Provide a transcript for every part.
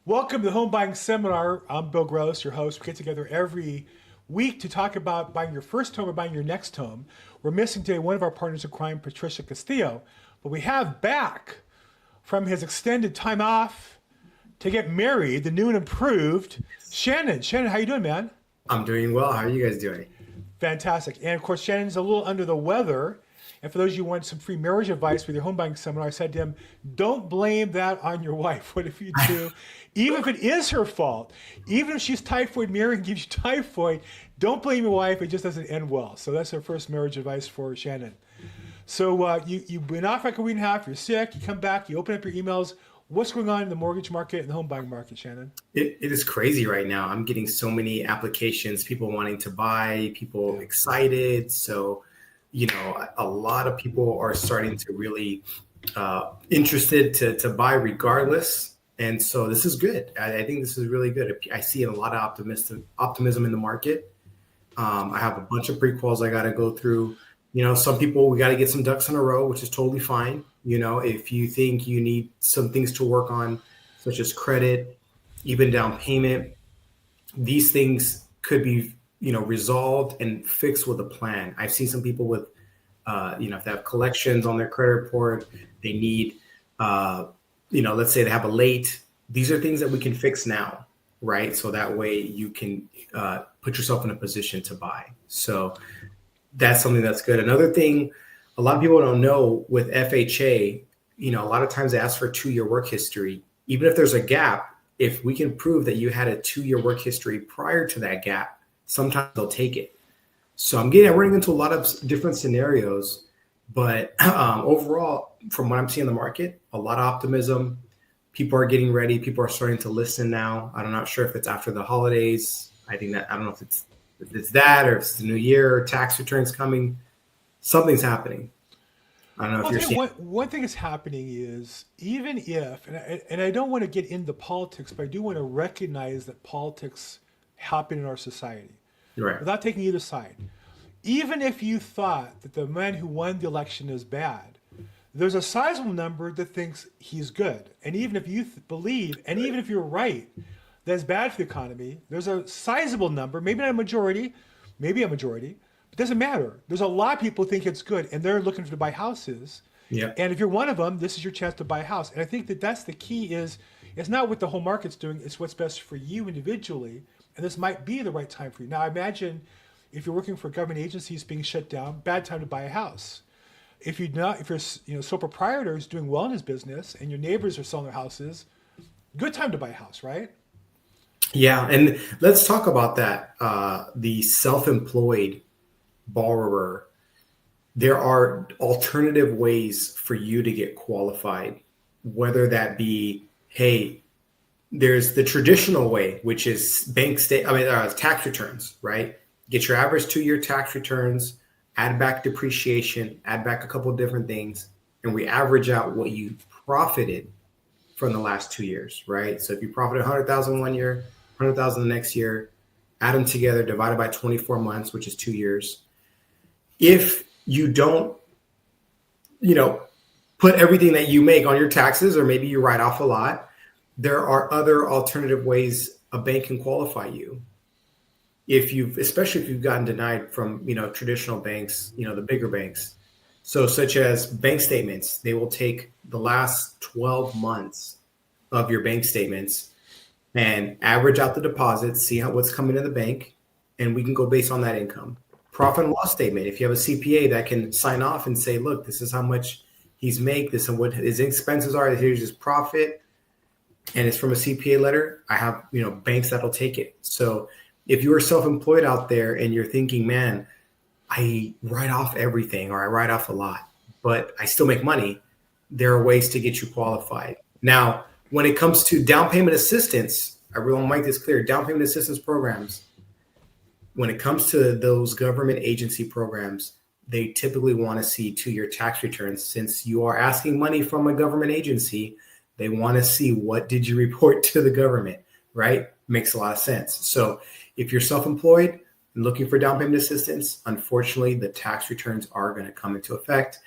Welcome to the Home Buying Seminar. I'm Bill Gross, your host. We get together every week to talk about buying your first home or buying your next home. We're missing today one of our partners in crime, Patricia Castillo, but we have back from his extended time off to get married, the new and improved Shannon. Shannon, how you doing, man? I'm doing well. How are you guys doing? Fantastic. And of course, Shannon's a little under the weather. And for those of you who want some free marriage advice with your home buying seminar, I said to him, don't blame that on your wife. What if you do? Even if it is her fault, even if she's typhoid Mary and gives you typhoid, don't blame your wife. It just doesn't end well. So that's our first marriage advice for Shannon. So you've been off like a week and a half, you're sick, you come back, you open up your emails. What's going on in the mortgage market and the home buying market, Shannon? It is crazy right now. I'm getting so many applications, people wanting to buy, people Yeah. excited. So, a lot of people are starting to really interested to buy regardless. And so this is good. I think this is really good. I see a lot of optimism in the market. I have a bunch of prequels I got to go through. Some people, we got to get some ducks in a row, which is totally fine. If you think you need some things to work on, such as credit, even down payment, these things could be, resolved and fixed with a plan. I've seen some people with, if they have collections on their credit report, they need, let's say they have a late. These are things that we can fix now, right? So that way you can put yourself in a position to buy. So that's something that's good. Another thing, a lot of people don't know with FHA, a lot of times they ask for 2 year work history. Even if there's a gap, if we can prove that you had a 2 year work history prior to that gap, sometimes they'll take it. So I'm running into a lot of different scenarios, but overall, from what I'm seeing in the market, a lot of optimism. People are getting ready. People are starting to listen now. I'm not sure if it's after the holidays. I don't know if it's that or if it's the new year, tax returns coming. Something's happening. I don't know Well, if I'll you're tell you seeing. one thing that's happening is even if, and I don't want to get into politics, but I do want to recognize that politics happen in our society Right. without taking either side. Even if you thought that the man who won the election is bad, there's a sizable number that thinks he's good. And even if you believe, and even if you're right, that's bad for the economy, there's a sizable number, maybe not maybe a majority, but it doesn't matter. There's a lot of people who think it's good and they're looking to buy houses. Yeah. And if you're one of them, this is your chance to buy a house. And I think that that's the key is it's not what the whole market's doing, it's what's best for you individually. And this might be the right time for you. Now, imagine if you're working for government agencies being shut down, bad time to buy a house. If you're sole proprietor who's doing well in his business and your neighbors are selling their houses, good time to buy a house, right? Yeah. And let's talk about that. The self-employed borrower, there are alternative ways for you to get qualified, whether that be, hey, there's the traditional way, which is tax returns, right? Get your average 2 year tax returns, add back depreciation, add back a couple of different things, and we average out what you profited from the last 2 years, right? So if you profited 100,000 one year, 100,000 the next year, add them together, divided by 24 months, which is 2 years. If you don't, you know, put everything that you make on your taxes, or maybe you write off a lot, there are other alternative ways a bank can qualify you. Especially if you've gotten denied from, traditional banks, the bigger banks. So such as bank statements, they will take the last 12 months of your bank statements and average out the deposits, see what's coming in the bank, and we can go based on that income. Profit and loss statement. If you have a CPA that can sign off and say, look, this is how much he's make, this is what his expenses are, here's his profit, and it's from a CPA letter, I have, banks that'll take it. So if you are self-employed out there and you're thinking, man, I write off everything or I write off a lot, but I still make money, there are ways to get you qualified. Now, when it comes to down payment assistance, I really want to make this clear, down payment assistance programs, when it comes to those government agency programs, they typically want to see 2 year tax returns. Since you are asking money from a government agency, they want to see what did you report to the government, right? Makes a lot of sense. So if you're self-employed and looking for down payment assistance, unfortunately, the tax returns are going to come into effect.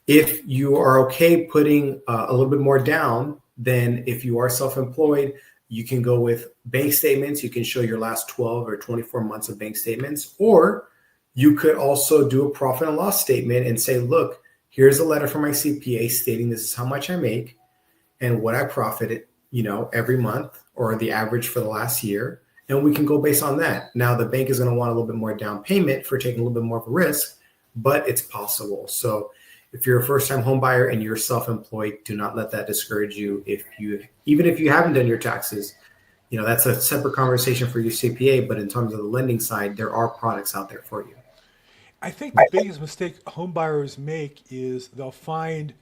If you are okay putting a little bit more down, then if you are self-employed, You can go with bank statements. You can show your last 12 or 24 months of bank statements, or you could also do a profit and loss statement and say, look, here's a letter from my CPA stating this is how much I make and what I profited, every month or the average for the last year. And we can go based on that. Now, the bank is going to want a little bit more down payment for taking a little bit more of a risk, but it's possible. So if you're a first-time home buyer and you're self-employed, do not let that discourage you. Even if you haven't done your taxes, that's a separate conversation for your CPA. But in terms of the lending side, there are products out there for you. I think the biggest mistake home buyers make is they'll find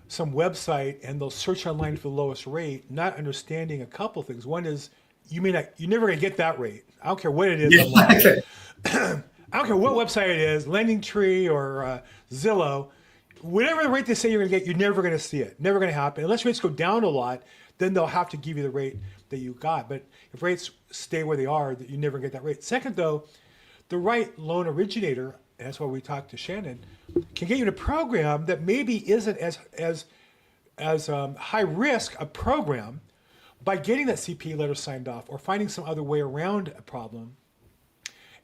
some website and they'll search online for the lowest rate, not understanding a couple things. One is you're never going to get that rate. I don't care what it is. Yeah. I don't care what website it is, LendingTree or Zillow, whatever the rate they say you're going to get, you're never going to see it. Never going to happen. Unless rates go down a lot, then they'll have to give you the rate that you got. But if rates stay where they are, you never get that rate. Second, though, the right loan originator, and that's why we talked to Shannon, can get you in a program that maybe isn't as high risk a program by getting that CPA letter signed off or finding some other way around a problem.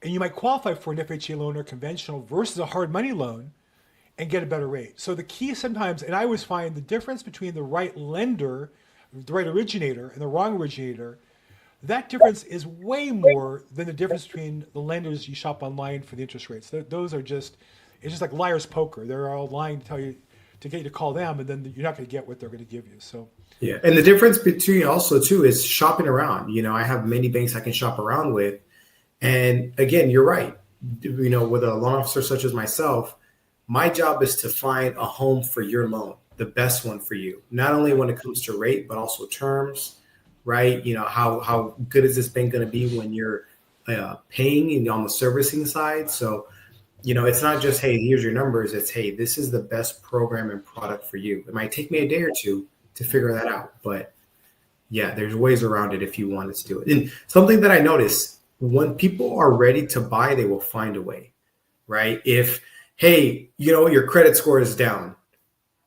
And you might qualify for an FHA loan or conventional versus a hard money loan and get a better rate. So the key sometimes, and I always find the difference between the right lender, the right originator, and the wrong originator, that difference is way more than the difference between the lenders you shop online for the interest rates. Those are it's just like liar's poker. They're all lying to tell you to get you to call them, and then you're not going to get what they're going to give you. So yeah, and the difference between also too is shopping around. I have many banks I can shop around with, and again, you're right. With a loan officer such as myself, my job is to find a home for your loan, the best one for you. Not only when it comes to rate, but also terms. Right? How good is this bank going to be when you're paying on the servicing side? So, it's not just, hey, here's your numbers. It's, hey, this is the best program and product for you. It might take me a day or two to figure that out. But yeah, there's ways around it if you wanted to do it. And something that I notice, when people are ready to buy, they will find a way, right? If, hey, your credit score is down,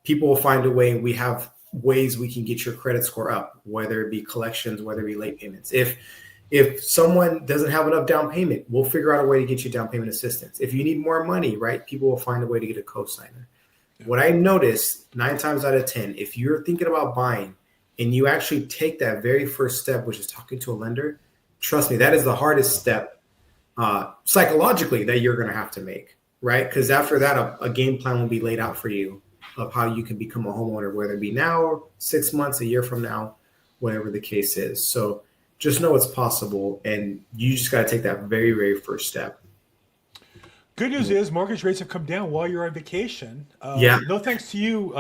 people will find a way, and we have ways we can get your credit score up, whether it be collections, whether it be late payments. If someone doesn't have enough down payment, we'll figure out a way to get you down payment assistance. If you need more money, right, people will find a way to get a cosigner. What I noticed 9 times out of 10, if you're thinking about buying and you actually take that very first step, which is talking to a lender, trust me, that is the hardest step psychologically that you're going to have to make, right? Because after that, a game plan will be laid out for you of how you can become a homeowner, whether it be now, or 6 months, a year from now, whatever the case is. So just know it's possible, and you just got to take that very, very first step. Good news is mortgage rates have come down while you're on vacation. Yeah. No thanks to you,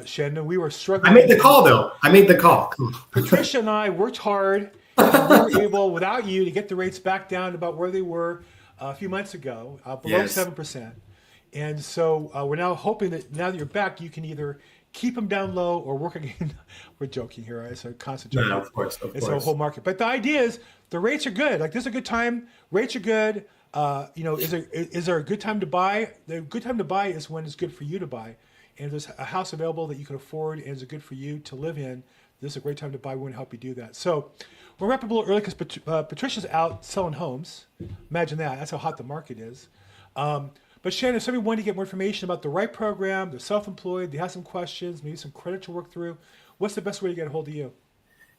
Shannon. We were struggling. I made the call, though. Patricia and I worked hard, and we were able, without you, to get the rates back down to about where they were a few months ago, below 7%. And so we're now hoping that now that you're back, you can either keep them down low or work again. We're joking here. It's a constant joke. No, of course. It's a whole market. But the idea is the rates are good. Like, this is a good time. Rates are good. Is there a good time to buy? The good time to buy is when it's good for you to buy. And if there's a house available that you can afford and is good for you to live in, this is a great time to buy. We want to help you do that. So we'll wrap up a little early because Patricia's out selling homes. Imagine that. That's how hot the market is. But Shannon, if somebody wanted to get more information about the right program, they're self-employed, they have some questions, maybe some credit to work through, what's the best way to get a hold of you?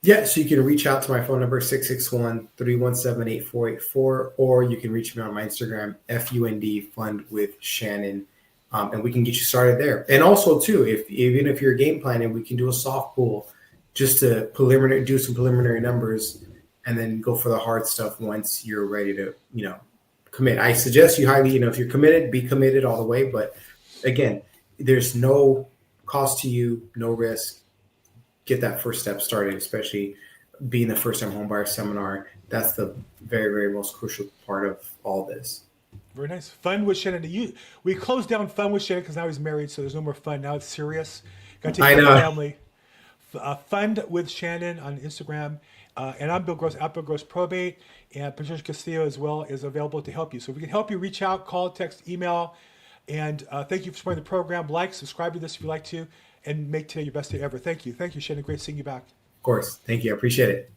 Yeah, so you can reach out to my phone number, 661-317-8484, or you can reach me on my Instagram, FUND, Fund with Shannon, and we can get you started there. And also, too, even if you're game planning, we can do a soft pull just to do some preliminary numbers and then go for the hard stuff once you're ready to, commit. I suggest you highly, if you're committed, be committed all the way. But again, there's no cost to you, no risk. Get that first step started, especially being the first time homebuyer seminar. That's the very, very most crucial part of all this. Very nice. Fun with Shannon. We closed down Fun with Shannon because now he's married, so there's no more fun. Now it's serious. Got to take care of the family. Fund with Shannon on Instagram. And I'm Bill Gross, at Bill Gross Probate, and Patricia Castillo as well is available to help you. So if we can help you, reach out, call, text, email. And thank you for supporting the program. Like, subscribe to this if you like to, and make today your best day ever. Thank you. Thank you, Shannon. Great seeing you back. course. Thank you. I appreciate it.